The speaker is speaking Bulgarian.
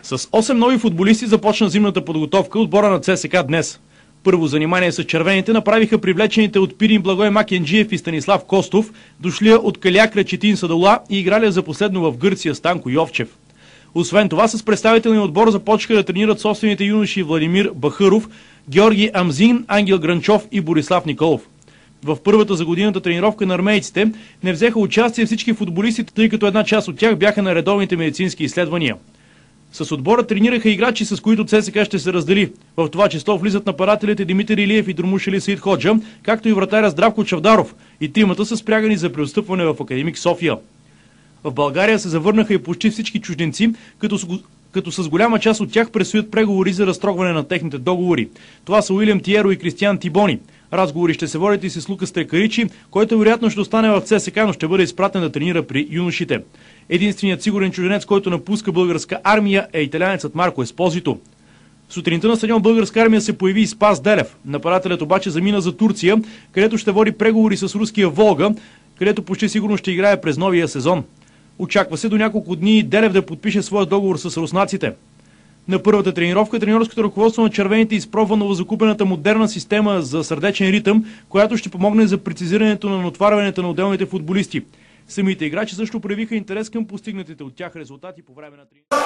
С 8 нови футболисти започна зимната подготовка отбора на ЦСКА днес. Първо занимание с червените направиха привлечените от Пирин Благой Макенджиев и Станислав Костов, дошлия от Калякра Четин Садола и играли за последно в Гърция Станко Йовчев. Освен това, с представителния отбор започнаха да тренират собствените юноши Владимир Бахаров, Георги Амзин, Ангел Гранчов и Борислав Николов. В първата за годината тренировка на армейците не взеха участие всички футболисти, тъй като една част от тях бяха на редовните медицински изследвания. С отбора тренираха играчи, с които ЦСКА ще се раздели. В това число влизат нападателите Димитър Илиев и Дурмушали Саид Ходжа, както и вратаря Здравко Чавдаров, и тримата са спрягани за преотстъпване в Академик София. В България се завърнаха и почти всички чужденци, като с голяма част от тях предстоят преговори за разтрогване на техните договори. Това са Уилям Тиеро и Кристиан Тибони. Разговори ще се водят и с Лукас Трекаричи, който вероятно ще остане в ЦСКА, но ще бъде изпратен да тренира при юношите. Единственият сигурен чужденец, който напуска българска армия, е италианецът Марко Еспозито. Сутринта на стадион Българска армия се появи и Спас Делев. Нападателят обаче замина за Турция, където ще води преговори с руския Волга, където почти сигурно ще играе през новия сезон. Очаква се до няколко дни Делев да подпише своя договор с руснаците. На първата тренировка треньорското ръководство на червените изпробва новозакупената модерна система за сърдечен ритъм, която ще помогне за прецизирането на натоварването на отделните футболисти. Самите играчи също проявиха интерес към постигнатите от тях резултати по време на тренировката.